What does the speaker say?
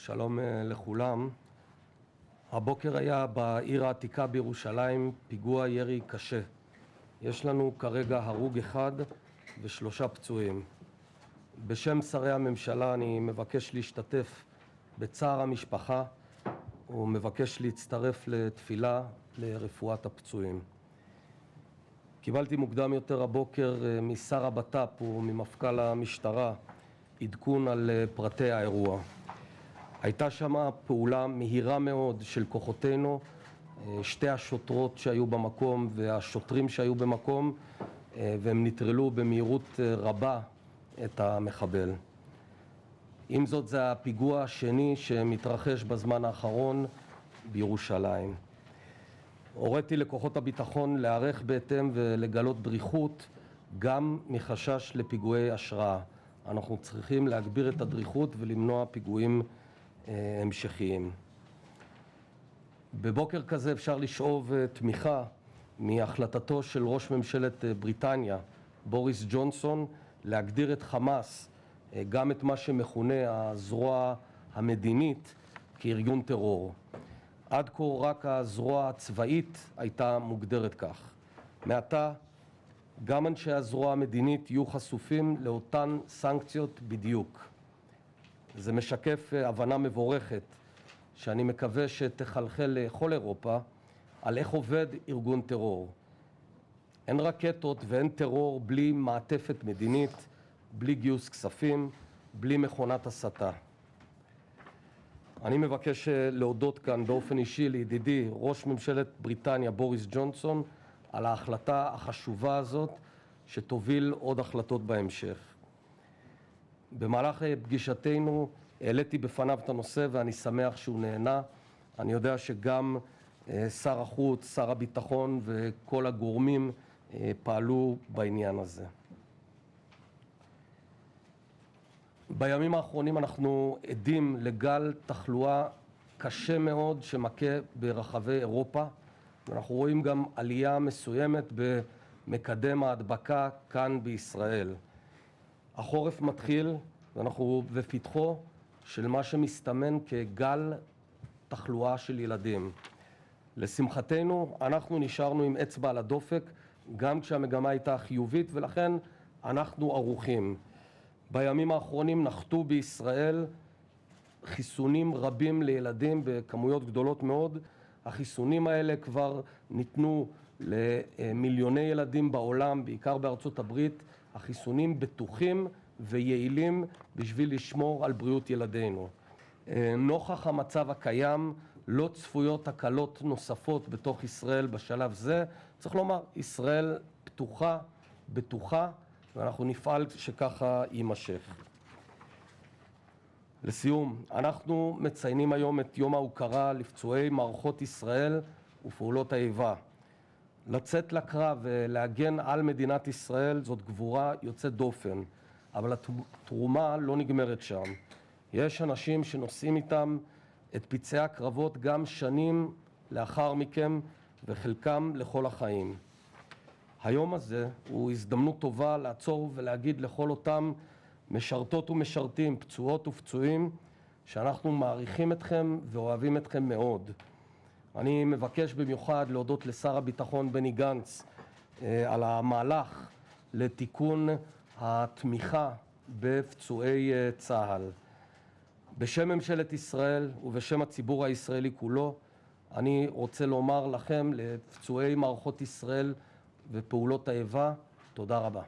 שלום לכולם. הבוקר היה בעיר העתיקה בירושלים פיגוע ירי קשה. יש לנו כרגע הרוג אחד ו3 פצועים. בשם שרי הממשלה אני מבקש להשתתף בצער המשפחה ומבקש להצטרף לתפילה לרפואת הפצועים. קיבלתי מוקדם יותר הבוקר משר הבט"פ וממפכ"ל המשטרה עדכון על פרטי האירוע. הייתה שמה פעולה מהירה מאוד של כוחותינו, 2 השוטרות שהיו במקום והשוטרים שהיו במקום, והם נטרלו במהירות רבה את המחבל. עם זאת, זה הפיגוע השני שמתרחש בזמן האחרון בירושלים. הוריתי לכוחות הביטחון להיערך בהתאם ולגלות דריכות גם מחשש לפיגועי השראה. אנחנו צריכים להגביר את הדריכות ולמנוע פיגועים המשכיים. בבוקר כזה אפשר לשאוב תמיכה מהחלטתו של ראש ממשלת בריטניה, בוריס ג'ונסון, להגדיר את חמאס, גם את מה שמכונה הזרוע המדינית, כארגון טרור. עד כה רק הזרוע הצבאית הייתה מוגדרת כך. מעתה גם אנשי הזרוע המדינית יהיו חשופים לאותן סנקציות בדיוק. זה משקף הבנה מבורכת שאני מקווה שתחלחל לכל אירופה על איך עובד ארגון טרור. אין רקטות ואין טרור בלי מעטפת מדינית, בלי גיוס כספים, בלי מכונת הסתה. אני מבקש להודות כאן באופן אישי לידידי ראש ממשלת בריטניה בוריס ג'ונסון על ההחלטה החשובה הזאת שתוביל עוד החלטות בהמשך. במהלך פגישתנו העליתי בפניו את הנושא ואני שמח שהוא נהנה. אני יודע שגם שר החוץ, שר הביטחון וכל הגורמים פעלו בעניין הזה. בימים האחרונים אנחנו עדים לגל תחלואה קשה מאוד שמכה ברחבי אירופה, ואנחנו רואים גם עלייה מסוימת במקדם ההדבקה כאן בישראל. החורף מתחיל ואנחנו בפתחו של מה שמסתמן כגל תחלואה של ילדים. לשמחתנו אנחנו נשארנו עם אצבע על הדופק גם כשהמגמה הייתה חיובית, ולכן אנחנו ערוכים. בימים האחרונים נחתו בישראל חיסונים רבים לילדים בכמויות גדולות מאוד. החיסונים האלה כבר ניתנו למיליוני ילדים בעולם, בעיקר בארצות הברית. החיסונים בטוחים ויעילים בשביל לשמור על בריאות ילדינו. נוכח המצב הקיים לא צפויות הקלות נוספות בתוך ישראל בשלב זה. צריך לומר, ישראל בטוחה, ואנחנו נפעל שככה יימשך. לסיום, אנחנו מציינים היום את יום ההוקרה לפצועי מערכות ישראל ופעולות האיבה. לצאת לקרב ולהגן על מדינת ישראל זאת גבורה יוצאת דופן, אבל התרומה לא נגמרת שם. יש אנשים שנושאים איתם את פצעי הקרבות גם שנים לאחר מכם, וחלקם לכל החיים. היום הזה הוא הזדמנות טובה לעצור ולהגיד לכל אותם משרתות ומשרתים, פצועות ופצועים, שאנחנו מעריכים אתכם ואוהבים אתכם מאוד. אני מבקש במיוחד להודות לשר הביטחון בני גנץ על המהלך לתיקון התמיכה בפצועי צה"ל. בשם ממשלת ישראל ובשם הציבור הישראלי כולו, אני רוצה לומר לכם, לפצועי מערכות ישראל ופעולות האיבה, תודה רבה.